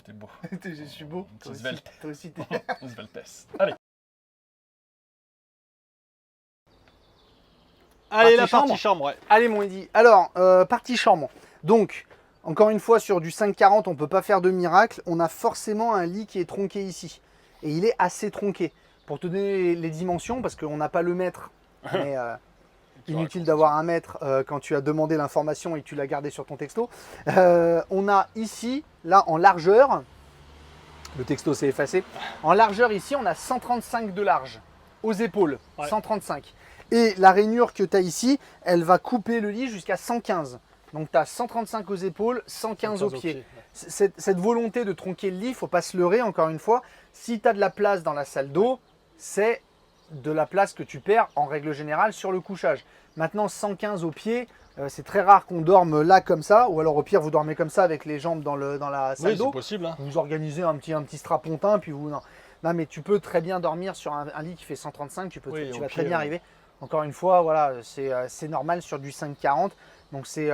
T'es beau. Je suis beau. Petit svelte. Toi aussi, t'es... Sveltesse. Allez. Allez, la partie chambre, ouais. Allez, mon Eddy. Alors, partie chambre. Donc, encore une fois, sur du 5,40, on ne peut pas faire de miracle. On a forcément un lit qui est tronqué ici. Et il est assez tronqué. Pour te donner les dimensions, parce qu'on n'a pas le mètre, mais inutile d'avoir un mètre quand tu as demandé l'information et que tu l'as gardé sur ton texto. On a ici, là, en largeur, le texto s'est effacé. En largeur, ici, on a 135 de large, aux épaules, Ouais. 135. Et la rainure que tu as ici, elle va couper le lit jusqu'à 115. Donc tu as 135 aux épaules, 115 aux pieds. Ouais. Cette volonté de tronquer le lit, il ne faut pas se leurrer, encore une fois. Si tu as de la place dans la salle d'eau, c'est de la place que tu perds en règle générale sur le couchage. Maintenant, 115 aux pieds, c'est très rare qu'on dorme là comme ça, ou alors au pire, vous dormez comme ça avec les jambes dans la salle Oui, d'eau. c'est possible. Hein. Vous organisez un petit strapontin, puis vous... Non, mais tu peux très bien dormir sur un lit qui fait 135, tu Oui, vas au très pied, bien arriver. Encore une fois, voilà, c'est normal sur du 5,40. Donc c'est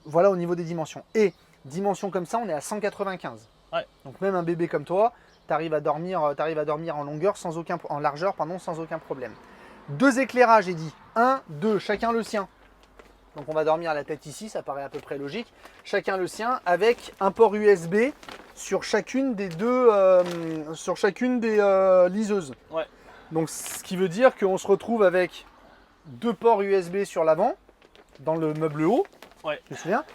voilà au niveau des dimensions. Et dimensions comme ça, on est à 195. Ouais. Donc même un bébé comme toi, tu arrives à dormir en longueur en largeur, pardon, sans aucun problème. 2 éclairages, j'ai dit. 1, 2, chacun le sien. Donc on va dormir à la tête ici, ça paraît à peu près logique. Chacun le sien avec un port USB sur chacune des liseuses. Ouais. Donc ce qui veut dire qu'on se retrouve avec 2 ports USB sur l'avant, dans le meuble haut, Ouais. je me souviens,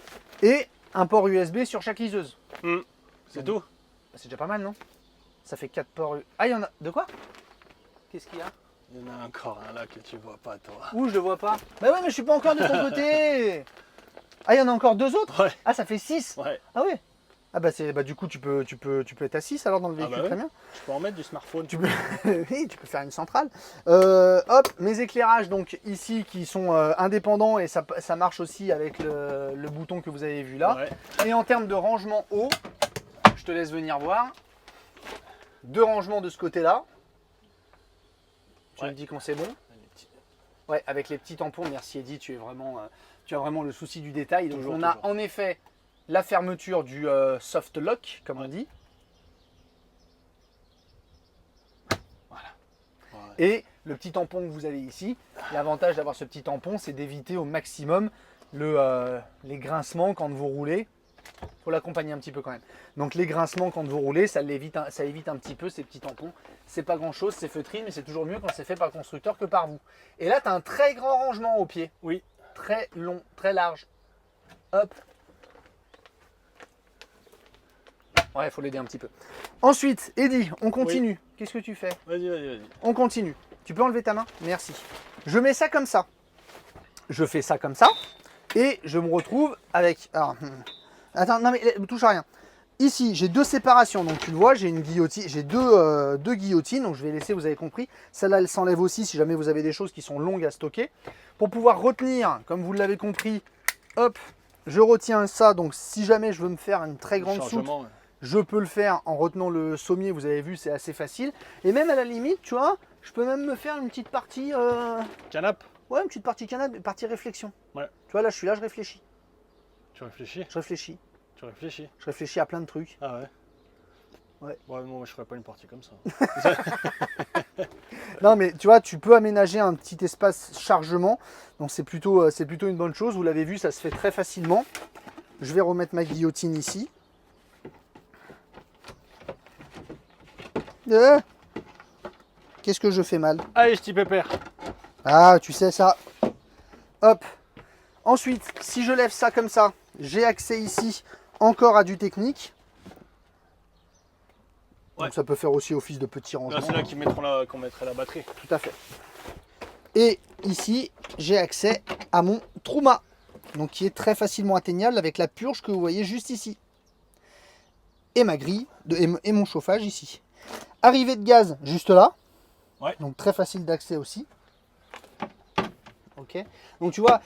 et un port USB sur chaque liseuse. C'est tout. Bah, c'est déjà pas mal, non? Ça fait 4 ports. Ah, il y en a. De quoi? Qu'est-ce qu'il y a? Il y en a encore un là que tu vois pas, toi. Ouh, je le vois pas. Bah ouais, mais je suis pas encore de ton côté. Ah, il y en a encore 2 autres? Ouais. Ah, ça fait 6. Ouais. Ah ouais. Ah bah du coup tu peux être à 6 alors dans le véhicule, bah ouais. très bien. Je peux en mettre du smartphone. Tu peux, oui, tu peux faire une centrale. Hop, mes éclairages donc ici qui sont indépendants et ça marche aussi avec le bouton que vous avez vu là. Ouais. Et en termes de rangement haut, je te laisse venir voir. 2 rangements de ce côté-là. Tu Ouais. me dis quand c'est bon. Ouais, avec les petits tampons. Merci Eddy, tu as vraiment le souci du détail. Donc Toujours, on a toujours. en effet la fermeture du soft lock, comme on dit. Ouais. Et le petit tampon que vous avez ici, l'avantage d'avoir ce petit tampon, c'est d'éviter au maximum les grincements quand vous roulez. Il faut l'accompagner un petit peu quand même. Donc les grincements quand vous roulez, ça évite un petit peu ces petits tampons. C'est pas grand chose, c'est feutrine, mais c'est toujours mieux quand c'est fait par le constructeur que par vous. Et là, tu as un très grand rangement au pied. Oui. Très long, très large. Hop. Ouais, il faut l'aider un petit peu. Ensuite, Eddy, on continue. Oui. Qu'est-ce que tu fais? Vas-y. On continue. Tu peux enlever ta main? Merci. Je mets ça comme ça. Je fais ça comme ça. Et je me retrouve avec... Alors, attends, non mais touche à rien. Ici, j'ai 2 séparations. Donc tu le vois, j'ai une guillotine, j'ai deux guillotines. Donc je vais laisser, vous avez compris. Celle-là, elle s'enlève aussi si jamais vous avez des choses qui sont longues à stocker. Pour pouvoir retenir, comme vous l'avez compris, hop, je retiens ça. Donc si jamais je veux me faire une très grande soute, ouais. je peux le faire en retenant le sommier. Vous avez vu, c'est assez facile. Et même à la limite, tu vois, je peux même me faire une petite partie... Canap. Ouais, une petite partie canapé, une partie réflexion. Ouais. Tu vois, là, je suis là, je réfléchis. Tu réfléchis? Je réfléchis. Tu réfléchis? Je réfléchis à plein de trucs. Ah ouais? Ouais. Ouais, moi je ferais pas une partie comme ça. Non, mais tu vois, tu peux aménager un petit espace chargement. Donc, c'est plutôt une bonne chose. Vous l'avez vu, ça se fait très facilement. Je vais remettre ma guillotine ici. Qu'est-ce que je fais mal? Allez, petit pépère. Ah, tu sais ça. Hop. Ensuite, si je lève ça comme ça, j'ai accès ici encore à du technique. Ouais. Donc ça peut faire aussi office de petit rangement. Là, c'est là qu'on mettrait la batterie. Tout à fait. Et ici, j'ai accès à mon Truma, donc qui est très facilement atteignable avec la purge que vous voyez juste ici. Et ma grille, et mon chauffage ici. Arrivée de gaz juste là. Ouais. Donc très facile d'accès aussi. Ok. Donc tu vois,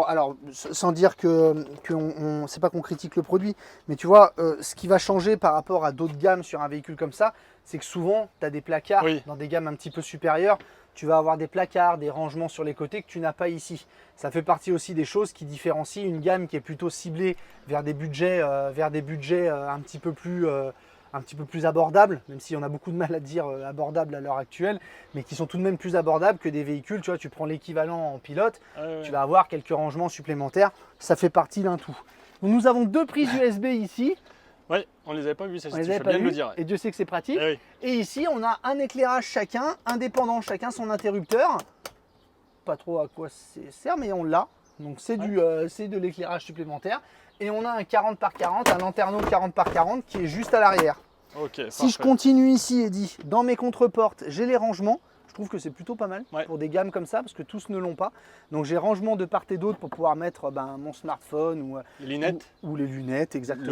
alors sans dire c'est pas qu'on critique le produit, mais tu vois, ce qui va changer par rapport à d'autres gammes sur un véhicule comme ça, c'est que souvent tu as des placards dans des gammes un petit peu supérieures. Tu vas avoir des placards, des rangements sur les côtés que tu n'as pas ici. Ça fait partie aussi des choses qui différencient une gamme qui est plutôt ciblée vers des budgets, un petit peu plus abordables, même si on a beaucoup de mal à dire abordables à l'heure actuelle, mais qui sont tout de même plus abordables que des véhicules. Tu vois, tu prends l'équivalent en pilote, tu vas avoir quelques rangements supplémentaires. Ça fait partie d'un tout. Donc, nous avons 2 prises USB ici. Ouais, on les avait pas vus, ça On les c'est avait bien pas de vues, le dire. et Dieu sait que c'est pratique. Eh oui. Et ici, on a un éclairage chacun, indépendant, chacun son interrupteur. Pas trop à quoi c'est sert, mais on l'a. Donc c'est de l'éclairage supplémentaire. Et on a un 40 par 40, un lanterneau 40 par 40 qui est juste à l'arrière. Ok, Si je continue ici, Eddy, dans mes contreportes, j'ai les rangements. Je trouve que c'est plutôt pas mal pour des gammes comme ça, parce que tous ne l'ont pas. Donc j'ai rangement de part et d'autre pour pouvoir mettre mon smartphone ou les lunettes, ou les lunettes, exactement.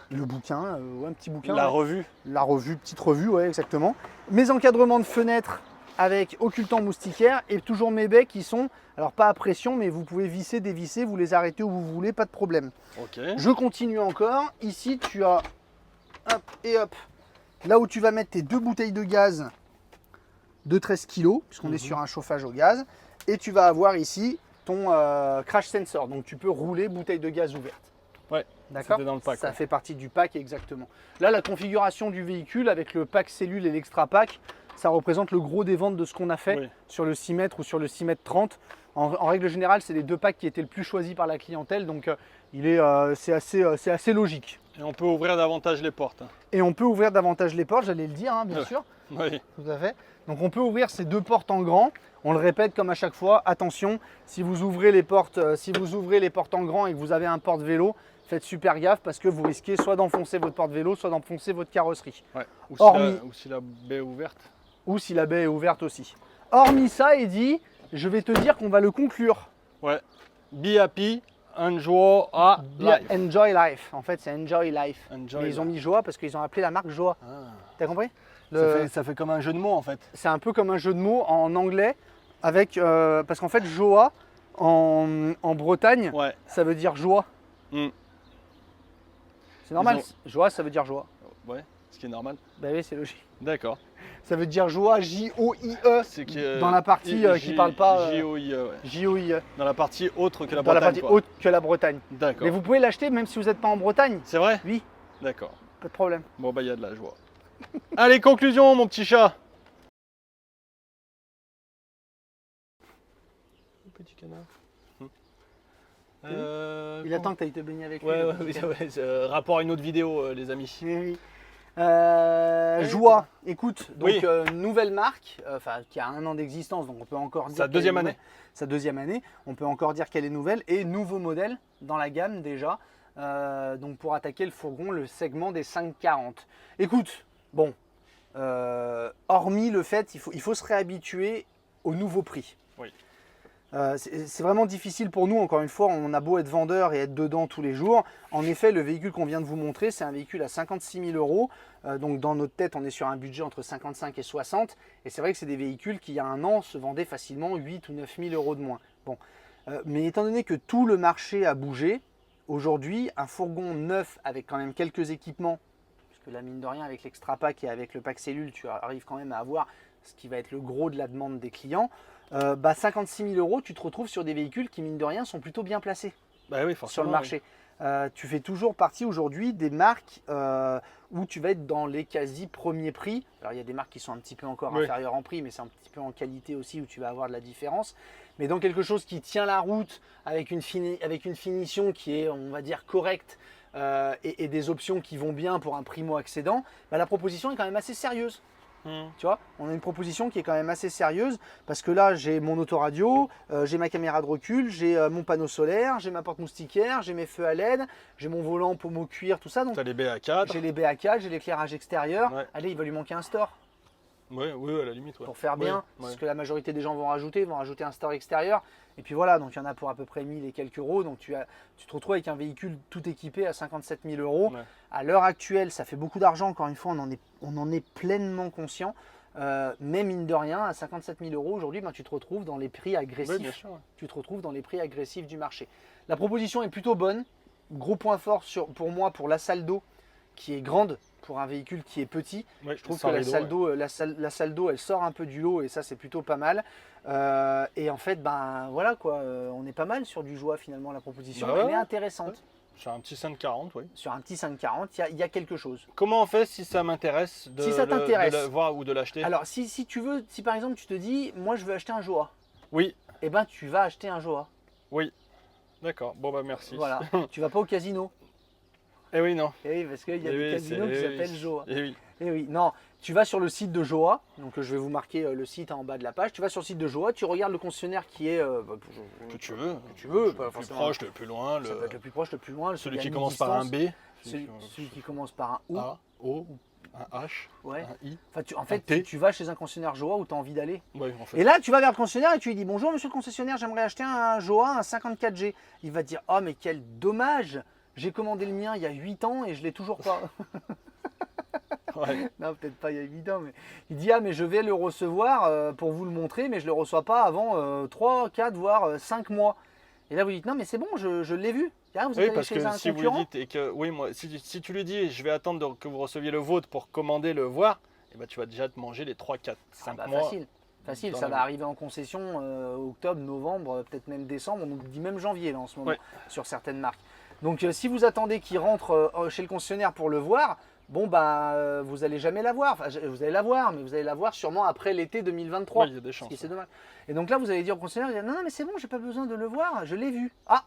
le bouquin, Un petit bouquin. la revue. La revue, petite revue, ouais, exactement. Mes encadrements de fenêtres avec occultant moustiquaire et toujours mes baies qui sont, alors pas à pression, mais vous pouvez visser, dévisser, vous les arrêtez où vous voulez, pas de problème. Ok. Je continue encore. Ici, tu as, hop et hop, là où tu vas mettre tes 2 bouteilles de gaz de 13 kg, puisqu'on est sur un chauffage au gaz. Et tu vas avoir ici ton crash sensor. Donc tu peux rouler bouteille de gaz ouverte. Ouais, d'accord. c'était dans le pack. Ça fait partie du pack, exactement. Là, la configuration du véhicule avec le pack cellule et l'extra pack, ça représente le gros des ventes de ce qu'on a fait sur le 6 mètres ou sur le 6 mètres 30. En règle générale, c'est les 2 packs qui étaient le plus choisis par la clientèle. Donc c'est assez logique. Et on peut ouvrir davantage les portes. Et on peut ouvrir davantage les portes, j'allais le dire, hein, bien sûr. Oui. Tout à fait. Donc on peut ouvrir ces 2 portes en grand. On le répète comme à chaque fois, attention, si vous ouvrez les portes en grand et que vous avez un porte-vélo, faites super gaffe parce que vous risquez soit d'enfoncer votre porte-vélo, soit d'enfoncer votre carrosserie. Ouais. Ou si la baie est ouverte. Ou si la baie est ouverte aussi. Hormis ça, Eddy, je vais te dire qu'on va le conclure. Ouais. Be happy, enjoy life. Enjoy life. En fait, c'est enjoy life. Enjoy Mais ils ont life. mis joie parce qu'ils ont appelé la marque Joa. Ah. T'as compris? Ça fait comme un jeu de mots en fait. C'est un peu comme un jeu de mots en anglais avec parce qu'en fait Joa en Bretagne, ça veue dire joie. Mm. C'est normal. Joie, ça veut dire joie. Ouais, ce qui est normal. Ben oui, c'est logique. D'accord. Ça veut dire joie, J-O-I-E. C'est dans la partie qui parle pas. J-O-I-E, ouais. J-O-I-E. Dans la partie autre que la Dans Bretagne. la partie haute que la Bretagne. D'accord. Mais vous pouvez l'acheter même si vous n'êtes pas en Bretagne. C'est vrai? Oui. D'accord. Pas de problème. Bon bah il y a de la joie. Allez, conclusion mon petit chat. Petit canard. Il attend que tu ailles te baigner avec lui. Ouais, rapport à une autre vidéo, les amis. Oui. Joie, écoute, donc nouvelle marque, qui a 1 an d'existence, donc on peut encore dire sa deuxième année. Sa deuxième année, on peut encore dire qu'elle est nouvelle et nouveau modèle dans la gamme déjà. Donc pour attaquer le fourgon, le segment des 540. Écoute, bon, hormis le fait, il faut se réhabituer au nouveau prix. Oui. C'est vraiment difficile pour nous, encore une fois, on a beau être vendeur et être dedans tous les jours. En effet, le véhicule qu'on vient de vous montrer, c'est un véhicule à 56 000 €. Donc dans notre tête, on est sur un budget entre 55 et 60. Et c'est vrai que c'est des véhicules qui, il y a 1 an, se vendaient facilement 8 ou 9 000 € de moins. Bon. Mais étant donné que tout le marché a bougé, aujourd'hui, un fourgon neuf avec quand même quelques équipements, puisque là, mine de rien, avec l'extra pack et avec le pack cellule, tu arrives quand même à avoir ce qui va être le gros de la demande des clients. 56 000 €, tu te retrouves sur des véhicules qui, mine de rien, sont plutôt bien placés sur le marché. Tu fais toujours partie aujourd'hui des marques où tu vas être dans les quasi premiers prix. Alors il y a des marques qui sont un petit peu encore inférieures en prix, mais c'est un petit peu en qualité aussi où tu vas avoir de la différence. Mais dans quelque chose qui tient la route avec une finition qui est, on va dire, correcte et des options qui vont bien pour un primo-accédant, la proposition est quand même assez sérieuse. Tu vois, on a une proposition qui est quand même assez sérieuse parce que là j'ai mon autoradio, j'ai ma caméra de recul, j'ai mon panneau solaire, j'ai ma porte moustiquaire, j'ai mes feux à LED, j'ai mon volant pommeau cuir, tout ça. Donc t'as les baies à 4. J'ai les baies à 4, j'ai l'éclairage extérieur. Allez, il va lui manquer un store. Oui, à la limite. Pour faire bien, parce que la majorité des gens vont rajouter un store extérieur. Et puis voilà, donc il y en a pour à peu près 1000 et quelques euros. Donc tu te retrouves avec un véhicule tout équipé à 57 000 €. À l'heure actuelle, ça fait beaucoup d'argent. Encore une fois, on en est pleinement conscient. mais mine de rien, à 57 000 € aujourd'hui, ben, tu te retrouves dans les prix agressifs. Oui, bien sûr. Ouais. Tu te retrouves dans les prix agressifs du marché. La proposition est plutôt bonne. Gros point fort pour moi, pour la Saldo, qui est grande pour un véhicule qui est petit. Ouais, Je trouve que sans la rideau, Saldo, la Saldo, elle sort un peu du lot et ça, c'est plutôt pas mal. Et en fait, ben voilà quoi, on est pas mal sur du Joie finalement. La proposition, Bah elle ouais. est intéressante. Sur un petit 540, oui. Sur un petit 540, il y a quelque chose. Comment on fait si ça m'intéresse de, Si ça t'intéresse. de le voir ou de l'acheter? Alors, si tu veux, si par exemple tu te dis, moi je veux acheter un Joa, Oui, eh ben tu vas acheter un Joa. oui. D'accord, bon bah merci. Voilà, tu vas pas au casino. Eh oui, non. Eh oui, parce qu'il y a Eh des oui, casinos qui c'est- s'appellent Joa. Eh oui. Eh oui, non, tu vas sur le site de Joa, donc je vais vous marquer le site en bas de la page. Tu vas sur le site de Joa, tu regardes le concessionnaire qui est. Que tu veux. tu veux, Le pas plus forcément. proche, le plus loin. Ça peut être le plus proche, le plus loin. Celui à qui une commence par un distance, B. Celui qui commence par un O. A, O, un H, Ouais. un I. Enfin, en fait, T. tu vas chez un concessionnaire Joa où tu as envie d'aller. Ouais, en fait. Et là, tu vas vers le concessionnaire et tu lui dis bonjour monsieur le concessionnaire, j'aimerais acheter un Joa, un 54G. Il va te dire oh mais quel dommage, j'ai commandé le mien il y a 8 ans et je l'ai toujours pas. Ouais. Non, peut-être pas il y a 8 ans, mais il dit ah mais je vais le recevoir pour vous le montrer, mais je le reçois pas avant 3, 4, voire 5 mois. Et là vous dites non mais c'est bon, je l'ai vu. Ah, vous êtes Oui, allé parce chez que un si vous concurrent. lui dites et que oui, moi, si tu lui dis je vais attendre que vous receviez le vôtre pour commander le voir, et ben tu vas déjà te manger les 3, 4, 5 Bah, mois. facile, dans ça la va vie. arriver en concession octobre, novembre, peut-être même décembre, on nous dit même janvier là en ce moment Ouais. sur certaines marques. Donc si vous attendez qu'il rentre chez le concessionnaire pour le voir, bon bah vous allez jamais l'avoir. Enfin, vous allez l'avoir, mais vous allez l'avoir sûrement après l'été 2023. Oui, il y a des Ce chances. qui c'est dommage. Et donc là vous allez dire au concessionnaire, non mais c'est bon, j'ai pas besoin de le voir, je l'ai vu. Ah,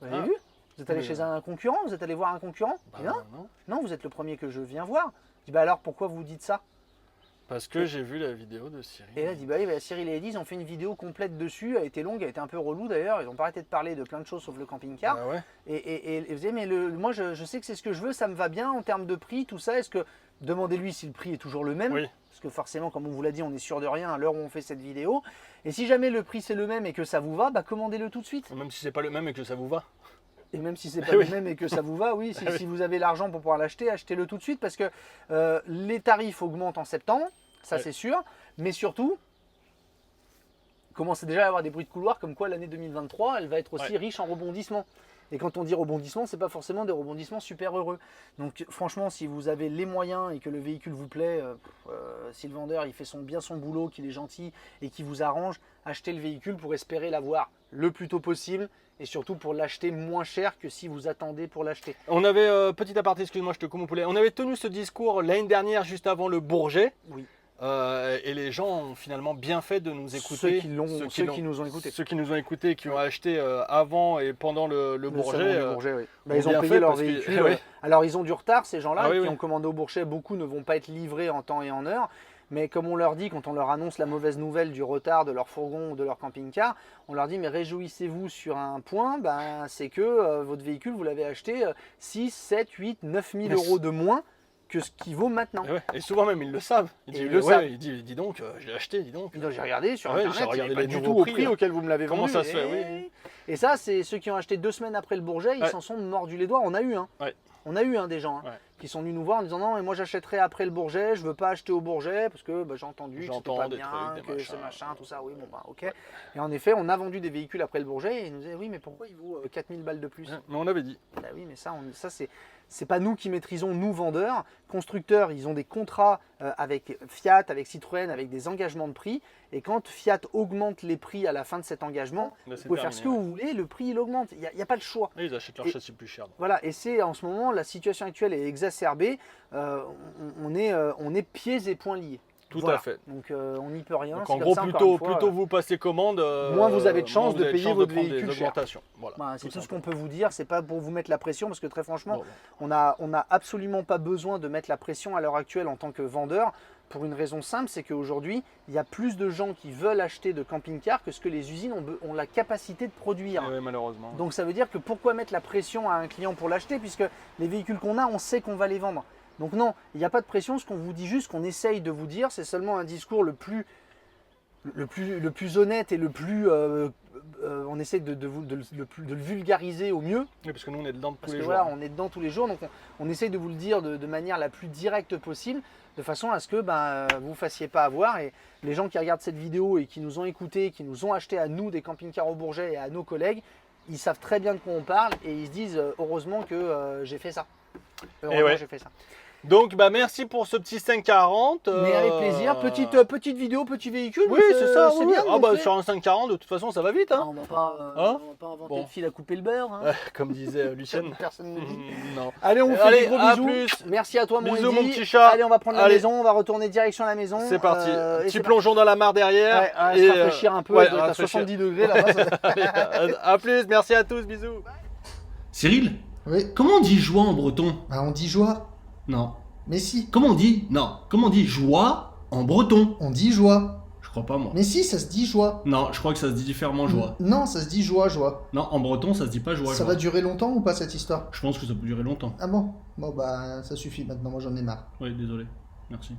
vous l'avez Ah. vu? Vous êtes allé Oui. chez un concurrent, vous êtes allé voir un concurrent? Bah, Et non, non. non, vous êtes le premier que je viens voir. Je dis bah alors pourquoi vous dites ça? Parce que j'ai vu la vidéo de Cyril. Et là, il dit bah oui, bah, Cyril et Eddie, ils ont fait une vidéo complète dessus, elle était longue, elle était un peu relou d'ailleurs, ils n'ont pas arrêté de parler de plein de choses sauf le camping-car. Ah ouais. Et vous disiez, mais moi je sais que c'est ce que je veux, ça me va bien en termes de prix, tout ça. Est-ce que, demandez-lui si le prix est toujours le même, Oui. parce que forcément, comme on vous l'a dit, on est sûr de rien à l'heure où on fait cette vidéo. Et si jamais le prix c'est le même et que ça vous va, bah commandez-le tout de suite. Même si c'est pas le même et que ça vous va. Et même si c'est pas Oui. le même et que ça vous va, oui, si, Oui. si vous avez l'argent pour pouvoir l'acheter, achetez-le tout de suite parce que les tarifs augmentent en septembre, ça Oui. c'est sûr, mais surtout, commencez déjà à avoir des bruits de couloir comme quoi l'année 2023, elle va être aussi Ouais. riche en rebondissements. Et quand on dit rebondissement, c'est pas forcément des rebondissements super heureux. Donc franchement, si vous avez les moyens et que le véhicule vous plaît, si le vendeur il fait bien son boulot, qu'il est gentil et qu'il vous arrange, achetez le véhicule pour espérer l'avoir le plus tôt possible et surtout pour l'acheter moins cher que si vous attendez pour l'acheter. On avait, petit aparté, excuse-moi, je te coupe mon poulet. On avait tenu ce discours l'année dernière, juste avant le Bourget. Oui. Et les gens ont finalement bien fait de nous écouter. Ceux qui nous ont écoutés. Ceux qui nous ont écoutés et qui ont acheté avant et pendant le Bourget. salon du Bourget, oui. Bah, ont ils ont bien payé fait leur parce que- véhicule. ouais. Alors ils ont du retard ces gens-là Ah oui, qui oui. ont commandé au Bourget. Beaucoup ne vont pas être livrés en temps et en heure. Mais comme on leur dit, quand on leur annonce la mauvaise nouvelle du retard de leur fourgon ou de leur camping-car, on leur dit mais réjouissez-vous sur un point, ben, c'est que votre véhicule, vous l'avez acheté 6, 7, 8, 9 000 Mais euros de moins que ce qui vaut maintenant. Et, ouais. Et souvent même ils le savent. Ils Et disent, ils le ouais, savent. ils disent, dis donc, je l'ai acheté, dis donc. Donc, j'ai regardé sur Ah ouais, internet, j'ai regardé il est pas les du tout nouveaux au prix, prix auquel vous me l'avez Comment vendu. ça se fait, Et- Et ça, c'est ceux qui ont acheté 2 semaines après le Bourget, ils Ouais. s'en sont mordus les doigts. On a eu, hein. Ouais. On a eu des gens Ouais. qui sont venus nous voir en disant non, mais moi j'achèterai après le Bourget, je veux pas acheter au Bourget parce que bah, j'ai entendu que c'était J'entends pas des bien, trucs, des que c'est machins. machin, tout ça. Oui, bon bah ok. Et en effet, on a vendu des véhicules après le Bourget et ils nous disaient oui, mais pourquoi il vaut 4000 balles de plus? Mais on avait dit. Bah oui, mais ça c'est pas nous qui maîtrisons, nous vendeurs. Constructeurs, ils ont des contrats avec Fiat, avec Citroën, avec des engagements de prix. Et quand Fiat augmente les prix à la fin de cet engagement, Là, vous c'est pouvez faire ce que terminé, vous voulez, le prix il augmente. Il n'y a pas le choix. ouais. Ils achètent leur Et- châssis plus cher. donc. Voilà, et c'est en ce moment, la situation actuelle est exacerbée. On est pieds et poings liés. Tout Voilà. à fait. Donc on n'y peut rien. Donc c'est en comme gros, ça, encore plutôt, une fois, plutôt vous passez commande, moins vous avez de chance moins vous de avez payer chance votre prendre des véhicule cher. augmentations. Voilà, Voilà, c'est tout ce simplement. qu'on peut vous dire. C'est pas pour vous mettre la pression parce que très franchement, Bon, on a absolument pas besoin de mettre la pression à l'heure actuelle en tant que vendeur. Pour une raison simple, c'est qu'aujourd'hui, il y a plus de gens qui veulent acheter de camping-car que ce que les usines ont la capacité de produire. ouais, malheureusement. Donc ça veut dire que pourquoi mettre la pression à un client pour l'acheter puisque les véhicules qu'on a, on sait qu'on va les vendre. Donc non, il n'y a pas de pression. Ce qu'on vous dit juste, qu'on essaye de vous dire, c'est seulement un discours le plus honnête et le plus on essaie de le vulgariser au mieux. Oui, parce que nous on est dedans tous Parce les que jours. voilà, on est dedans tous les jours, donc on essaye de vous le dire de manière la plus directe possible, de façon à ce que vous ne fassiez pas avoir. Et les gens qui regardent cette vidéo et qui nous ont écoutés, qui nous ont acheté à nous des camping-cars au Bourget et à nos collègues, ils savent très bien de quoi on parle et ils se disent heureusement que j'ai fait ça. Heureusement ouais. que j'ai fait ça. Donc bah merci pour ce petit 540. Mais avec plaisir, petite vidéo, petit véhicule. Oui, c'est ça, c'est oui. bien. de Ah bah montrer. sur un 540, de toute façon ça va vite. Ah, Hein. on va pas, Hein on va pas inventer Bon. le fil à couper le beurre. Hein. Comme disait Lucien. Personne ne dit. Non. Allez, on vous fait Allez, des gros à bisous. plus. Merci à toi, mon Bisous, Eddy. mon petit chat. Allez, on va prendre la Allez. maison, on va retourner direction la maison. C'est parti. Et Petit c'est plongeon dans la mare derrière. parti. Ouais, se rafraîchir un peu, ouais, il doit être à rafraîchir. 70 degrés là-bas. ça- Allez, à plus, merci à tous, bisous. Cyril, Oui. comment on dit joie en breton? Bah, on dit joie. Non. Mais si. Comment on dit? Non. Comment on dit joie en breton? On dit joie. Je crois pas moi. Mais si, ça se dit joie. Non, je crois que ça se dit différemment joie. Non, ça se dit joie, joie. Non, en breton ça se dit pas joie. Ça joie. va durer longtemps ou pas cette histoire? Je pense que ça peut durer longtemps. Ah bon? Bon bah ça suffit maintenant, moi j'en ai marre. Oui, désolé. Merci.